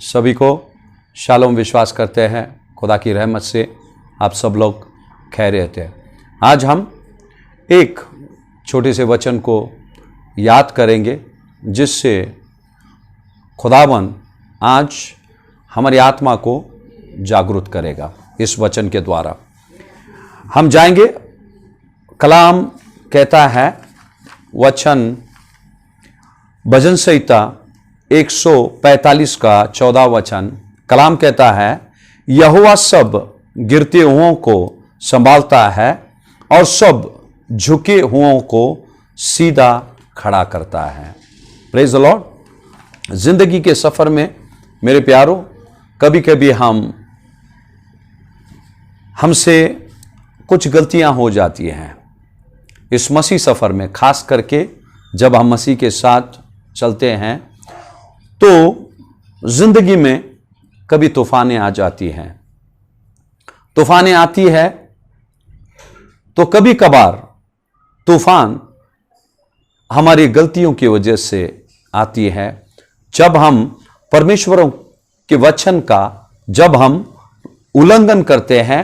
सभी को शालोम। विश्वास करते हैं खुदा की रहमत से आप सब लोग खैरियत है। आज हम एक छोटे से वचन को याद करेंगे जिससे खुदावन आज हमारी आत्मा को जागरूक करेगा। इस वचन के द्वारा हम जाएंगे। कलाम कहता है वचन भजन संहिता 145 का 14 वचन। कलाम कहता है यहोवा सब गिरते हुओं को संभालता है और सब झुके हुओं को सीधा खड़ा करता है। Praise the Lord. जिंदगी के सफर में मेरे प्यारों, कभी कभी हमसे कुछ गलतियां हो जाती हैं। इस मसीह सफर में खास करके जब हम मसीह के साथ चलते हैं तो जिंदगी में कभी तूफानें आ जाती हैं। तूफानें आती है तो कभी कभार तूफान हमारी गलतियों की वजह से आती है। जब हम परमेश्वर के वचन का जब हम उल्लंघन करते हैं,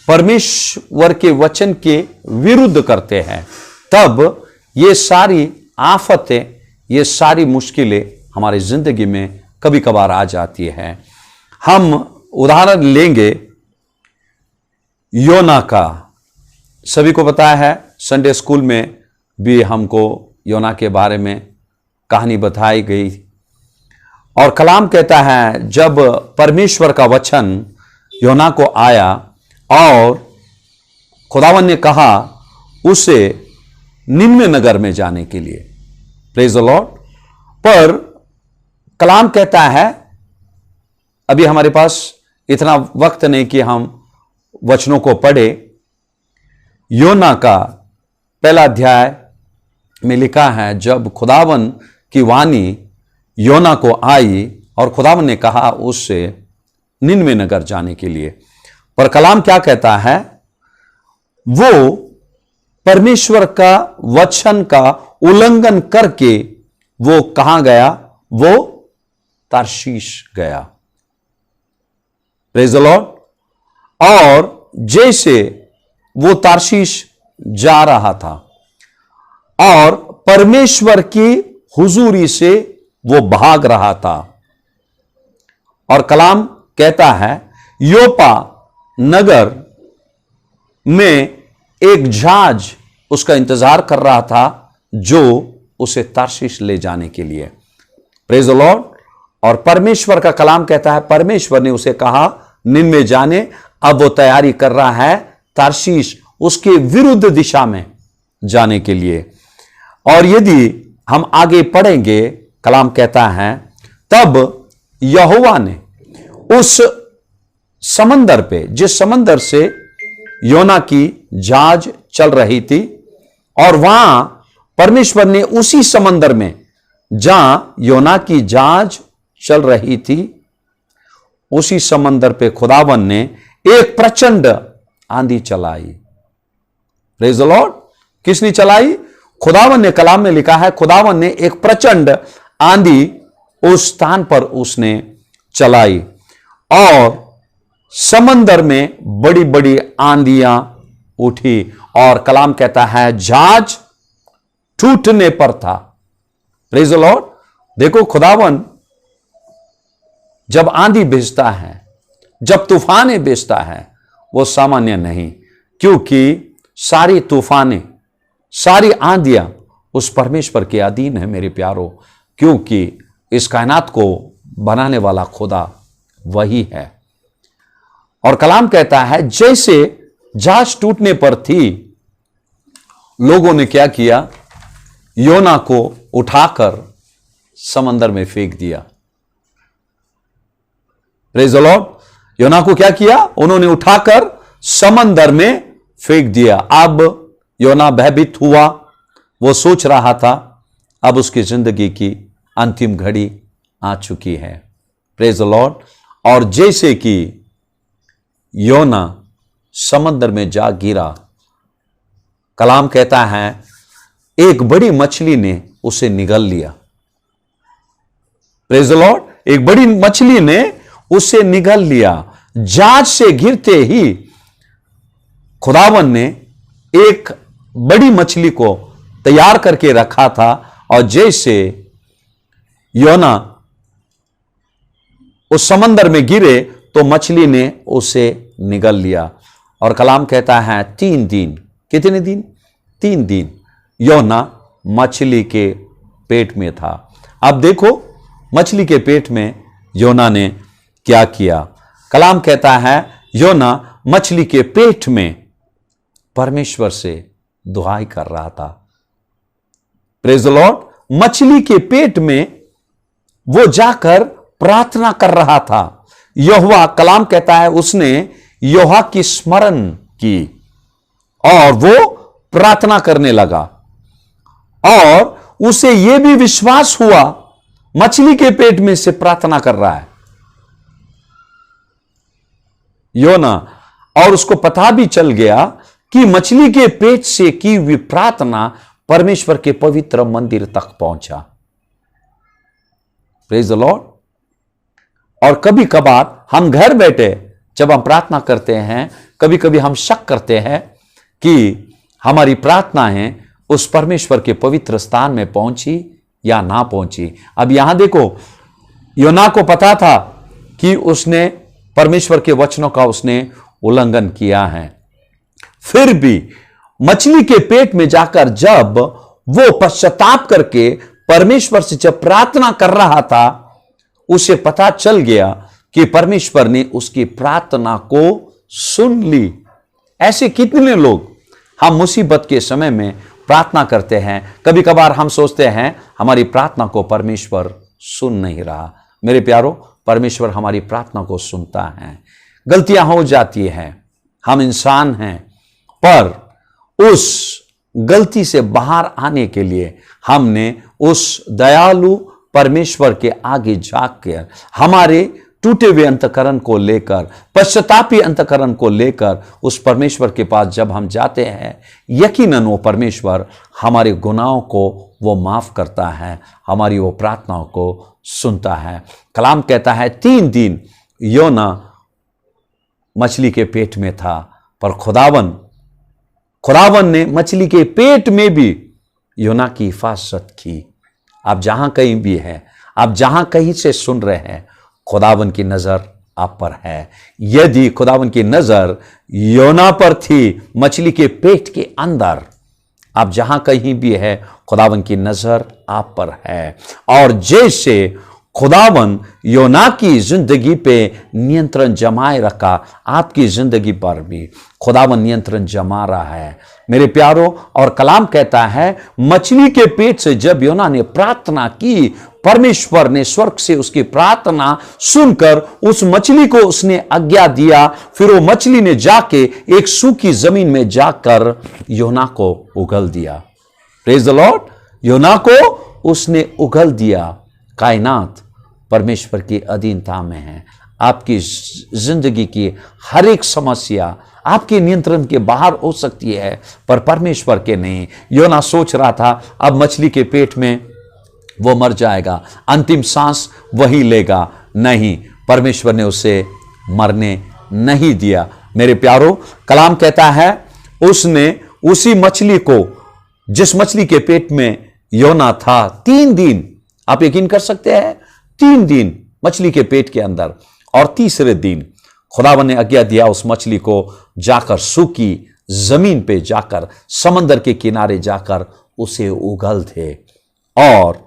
परमेश्वर के वचन के विरुद्ध करते हैं, तब ये सारी आफतें, ये सारी मुश्किलें हमारी जिंदगी में कभी कभार आ जाती हैं। हम उदाहरण लेंगे योना का। सभी को पता है, संडे स्कूल में भी हमको योना के बारे में कहानी बताई गई। और कलाम कहता है जब परमेश्वर का वचन योना को आया और खुदावन ने कहा उसे निन्वे नगर में जाने के लिए। Praise the Lord. पर कलाम कहता है, अभी हमारे पास इतना वक्त नहीं कि हम वचनों को पढ़े। योना का पहला अध्याय में लिखा है जब खुदावन की वाणी योना को आई और खुदावन ने कहा उससे निन्वे नगर जाने के लिए। पर कलाम क्या कहता है, वो परमेश्वर का वचन का उल्लंघन करके वो कहां गया? वो तार्शीश गया। Praise the Lord. और जैसे वो तार्शीश जा रहा था और परमेश्वर की हुजूरी से वो भाग रहा था, और कलाम कहता है योपा नगर में एक जहाज उसका इंतजार कर रहा था जो उसे तार्शीश ले जाने के लिए। Praise the Lord. और परमेश्वर का कलाम कहता है परमेश्वर ने उसे कहा निन्वे जाने। अब वो तैयारी कर रहा है तार्शीश, उसके विरुद्ध दिशा में जाने के लिए। और यदि हम आगे पढ़ेंगे, कलाम कहता है तब यहोवा ने उस समंदर पे, जिस समंदर से योना की जहाज चल रही थी, और वहां परमेश्वर ने उसी समंदर में जहां योना की जहाज चल रही थी, उसी समंदर पे खुदावन ने एक प्रचंड आंधी चलाई। Praise the Lord. किसने चलाई? खुदावन ने। कलाम में लिखा है खुदावन ने एक प्रचंड आंधी उस स्थान पर उसने चलाई और समंदर में बड़ी बड़ी आंधियां उठी। और कलाम कहता है जहाज टूटने पर था। Praise the Lord. देखो, खुदावन जब आंधी भेजता है, जब तूफानें भेजता है, वो सामान्य नहीं, क्योंकि सारी तूफानें, सारी आंधियां उस परमेश्वर के अधीन है मेरे प्यारों, क्योंकि इस कायनात को बनाने वाला खुदा वही है। और कलाम कहता है जैसे जहाज टूटने पर थी, लोगों ने क्या किया? योना को उठाकर समंदर में फेंक दिया। Praise the Lord. योना को क्या किया? उन्होंने उठाकर समंदर में फेंक दिया। अब योना भयभीत हुआ। वो सोच रहा था अब उसकी जिंदगी की अंतिम घड़ी आ चुकी है। Praise the Lord. और जैसे कि योना समंदर में जा गिरा, कलाम कहता है एक बड़ी मछली ने उसे निगल लिया। Praise the Lord. एक बड़ी मछली ने उसे निगल लिया। जहाज से गिरते ही खुदावन ने एक बड़ी मछली को तैयार करके रखा था, और जैसे योना उस समंदर में गिरे तो मछली ने उसे निगल लिया। और कलाम कहता है 3 दिन, कितने दिन? 3 दिन योना मछली के पेट में था। अब देखो मछली के पेट में योना ने क्या किया। कलाम कहता है योना मछली के पेट में परमेश्वर से दुहाई कर रहा था। Praise the Lord. मछली के पेट में वो जाकर प्रार्थना कर रहा था। यहोवा, कलाम कहता है, उसने यहोवा की स्मरण की और वो प्रार्थना करने लगा, और उसे यह भी विश्वास हुआ मछली के पेट में से प्रार्थना कर रहा है योना, और उसको पता भी चल गया कि मछली के पेट से की हुई प्रार्थना परमेश्वर के पवित्र मंदिर तक पहुंचा। Praise the Lord. और कभी कभार हम घर बैठे जब हम प्रार्थना करते हैं, कभी कभी हम शक करते हैं कि हमारी प्रार्थनाएं उस परमेश्वर के पवित्र स्थान में पहुंची या ना पहुंची। अब यहां देखो, योना को पता था कि उसने परमेश्वर के वचनों का उसने उल्लंघन किया है, फिर भी मछली के पेट में जाकर जब वो पश्चाताप करके परमेश्वर से जब प्रार्थना कर रहा था, उसे पता चल गया कि परमेश्वर ने उसकी प्रार्थना को सुन ली। ऐसे कितने लोग हम मुसीबत के समय में प्रार्थना करते हैं, कभी कभार हम सोचते हैं हमारी प्रार्थना को परमेश्वर सुन नहीं रहा। मेरे प्यारो, परमेश्वर हमारी प्रार्थना को सुनता है। गलतियां हो जाती हैं, हम इंसान हैं, पर उस गलती से बाहर आने के लिए हमने उस दयालु परमेश्वर के आगे जाकर हमारे टूटे हुए अंतकरण को लेकर, पश्चातापी अंतकरण को लेकर उस परमेश्वर के पास जब हम जाते हैं, यकीनन वो परमेश्वर हमारे गुनाहों को वो माफ करता है, हमारी वो प्रार्थनाओं को सुनता है। कलाम कहता है 3 दिन योना मछली के पेट में था, पर खुदावन ने मछली के पेट में भी योना की हिफाजत की। आप जहां कहीं भी हैं, आप जहां कहीं से सुन रहे हैं, खुदावन की नजर आप पर है। यदि खुदावन की नजर योना पर थी, मछली के पेट के अंदर, आप जहां कहीं भी है, खुदावन की नजर आप पर है। और जैसे खुदावन योना की जिंदगी पे नियंत्रण जमाए रखा, आपकी जिंदगी पर भी खुदावन नियंत्रण जमा रहा है मेरे प्यारों। और कलाम कहता है मछली के पेट से जब योना ने प्रार्थना की, परमेश्वर ने स्वर्ग से उसकी प्रार्थना सुनकर उस मछली को उसने आज्ञा दिया। फिर वो मछली ने जाके एक सूखी जमीन में जाकर योना को उगल दिया। Praise the Lord. योना को उसने उगल दिया। कायनात परमेश्वर की अधीनता में है। आपकी जिंदगी की हर एक समस्या आपके नियंत्रण के बाहर हो सकती है, पर परमेश्वर के नहीं। योना सोच रहा था अब मछली के पेट में वो मर जाएगा, अंतिम सांस वही लेगा। नहीं, परमेश्वर ने उसे मरने नहीं दिया। मेरे प्यारो, कलाम कहता है उसने उसी मछली को, जिस मछली के पेट में योना था, 3 दिन, आप यकीन कर सकते हैं, 3 दिन मछली के पेट के अंदर, और तीसरे दिन खुदावन ने आज्ञा दिया उस मछली को जाकर सूखी जमीन पे जाकर, समंदर के किनारे जाकर उसे उगल दे। और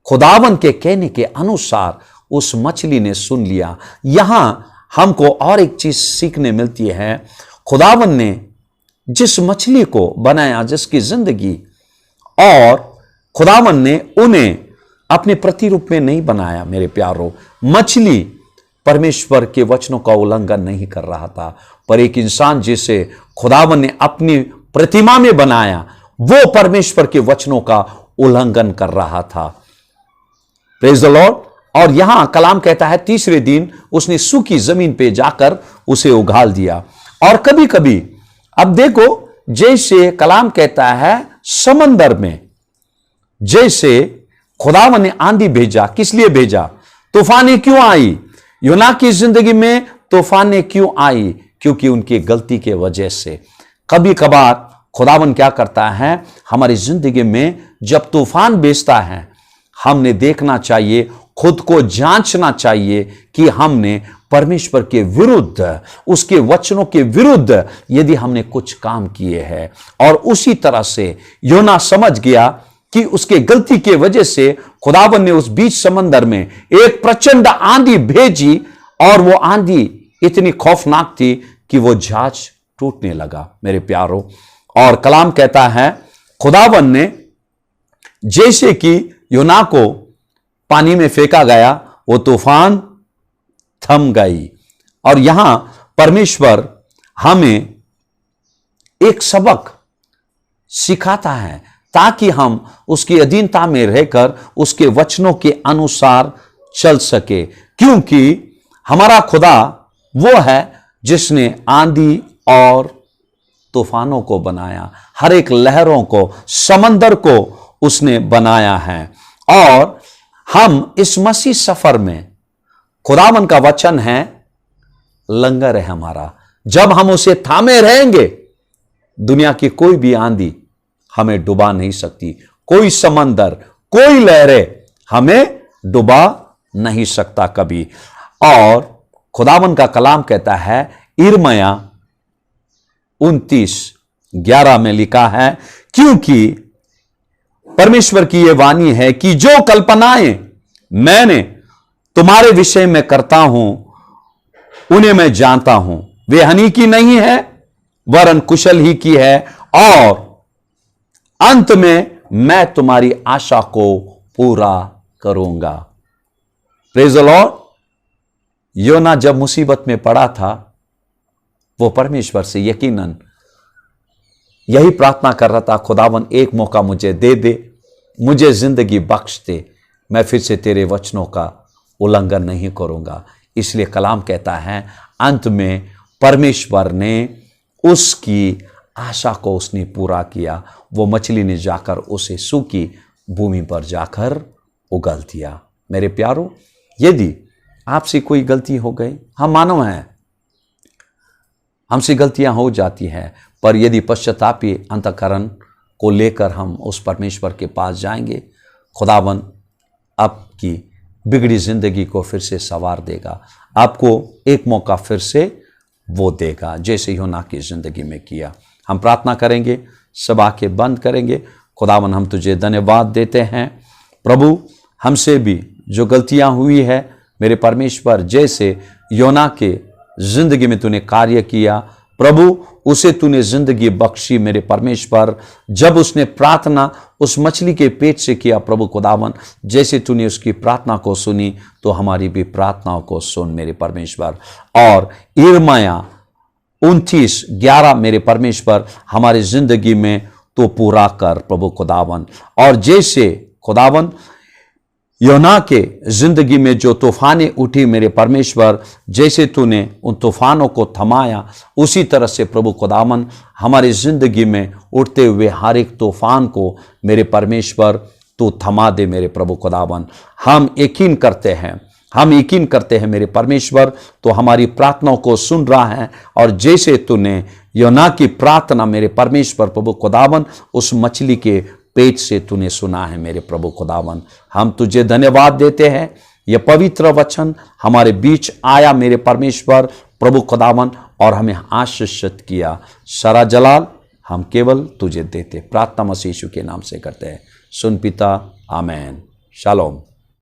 खुदावन के कहने के अनुसार उस मछली ने सुन लिया। यहां हमको और एक चीज सीखने मिलती है। खुदावन ने जिस मछली को बनाया, जिसकी जिंदगी, और खुदावन ने उन्हें अपने प्रतिरूप में नहीं बनाया। मेरे प्यारो, मछली परमेश्वर के वचनों का उल्लंघन नहीं कर रहा था, पर एक इंसान जिसे खुदावन ने अपनी प्रतिमा में बनाया, वो परमेश्वर के वचनों का उल्लंघन कर रहा था। Praise the Lord. और यहां कलाम कहता है तीसरे दिन उसने सूखी जमीन पे जाकर उसे उगाल दिया। और कभी कभी, अब देखो, जैसे कलाम कहता है समंदर में जैसे खुदावन ने आंधी भेजा, किस लिए भेजा? तूफानें क्यों आई? योना की जिंदगी में तूफानें क्यों आई? क्योंकि उनकी गलती के वजह से। कभी कभार खुदावन क्या करता है, हमारी जिंदगी में जब तूफान भेजता है, हमने देखना चाहिए, खुद को जांचना चाहिए कि हमने परमेश्वर के विरुद्ध, उसके वचनों के विरुद्ध यदि हमने कुछ काम किए हैं। और उसी तरह से योना समझ गया कि उसके गलती के वजह से खुदावन ने उस बीच समंदर में एक प्रचंड आंधी भेजी, और वो आंधी इतनी खौफनाक थी कि वो जहाज टूटने लगा मेरे प्यारों। और कलाम कहता है, खुदावन ने जैसे कि योना को पानी में फेंका गया, वो तूफान थम गई। और यहां परमेश्वर हमें एक सबक सिखाता है ताकि हम उसकी अधीनता में रहकर उसके वचनों के अनुसार चल सके, क्योंकि हमारा खुदा वो है जिसने आंधी और तूफानों को बनाया, हर एक लहरों को, समंदर को उसने बनाया है। और हम इस मसीह सफर में, खुदावन का वचन है लंगर है हमारा, जब हम उसे थामे रहेंगे, दुनिया की कोई भी आंधी हमें डुबा नहीं सकती, कोई समंदर, कोई लहरें हमें डुबा नहीं सकता कभी। और खुदावन का कलाम कहता है, यिर्मयाह 29:11 में लिखा है, क्योंकि परमेश्वर की यह वाणी है कि जो कल्पनाएं मैंने तुम्हारे विषय में करता हूं, उन्हें मैं जानता हूं, वे हानि की नहीं है वरन कुशल ही की है, और अंत में मैं तुम्हारी आशा को पूरा करूंगा। Praise the Lord. योना जब मुसीबत में पड़ा था, वो परमेश्वर से यकीनन यही प्रार्थना कर रहा था, खुदावन एक मौका मुझे दे दे, मुझे जिंदगी बख्श दे, मैं फिर से तेरे वचनों का उल्लंघन नहीं करूंगा। इसलिए कलाम कहता है, अंत में परमेश्वर ने उसकी आशा को उसने पूरा किया। वो मछली ने जाकर उसे सूखी भूमि पर जाकर उगल दिया। मेरे प्यारों, यदि आपसे कोई गलती हो गई, हम मानव हैं, हमसे गलतियां हो जाती हैं, पर यदि पश्चातापी अंतःकरण को लेकर हम उस परमेश्वर के पास जाएंगे, खुदावन आपकी बिगड़ी जिंदगी को फिर से संवार देगा, आपको एक मौका फिर से वो देगा, जैसे योना की जिंदगी में किया। हम प्रार्थना करेंगे, सब आंखें बंद करेंगे। खुदावन, हम तुझे धन्यवाद देते हैं प्रभु, हमसे भी जो गलतियां हुई है मेरे परमेश्वर, जैसे योना के जिंदगी में तूने कार्य किया प्रभु, उसे तूने जिंदगी बख्शी मेरे परमेश्वर। जब उसने प्रार्थना उस मछली के पेट से किया प्रभु खुदावन, जैसे तूने उसकी प्रार्थना को सुनी, तो हमारी भी प्रार्थनाओं को सुन मेरे परमेश्वर। और यिर्मयाह 29:11 मेरे परमेश्वर, हमारी जिंदगी में तो पूरा कर प्रभु खुदावन। और जैसे खुदावन योना के जिंदगी में जो तूफानें उठी मेरे परमेश्वर, जैसे तूने उन तूफानों को थमाया, उसी तरह से प्रभु खुदावन हमारी जिंदगी में उठते हुए हर एक तूफान को मेरे परमेश्वर तू थमा दे मेरे प्रभु खुदावन। हम यकीन करते हैं मेरे परमेश्वर, तो हमारी प्रार्थनाओं को सुन रहा है। और जैसे तूने योना की प्रार्थना मेरे परमेश्वर प्रभु खुदावन उस मछली के पेट से तूने सुना है मेरे प्रभु खुदावन, हम तुझे धन्यवाद देते हैं। यह पवित्र वचन हमारे बीच आया मेरे परमेश्वर प्रभु खुदावन, और हमें आशीषित किया। सारा जलाल हम केवल तुझे देते। प्रार्थना मसीह यीशु के नाम से करते हैं, सुन पिता, आमेन। शालोम।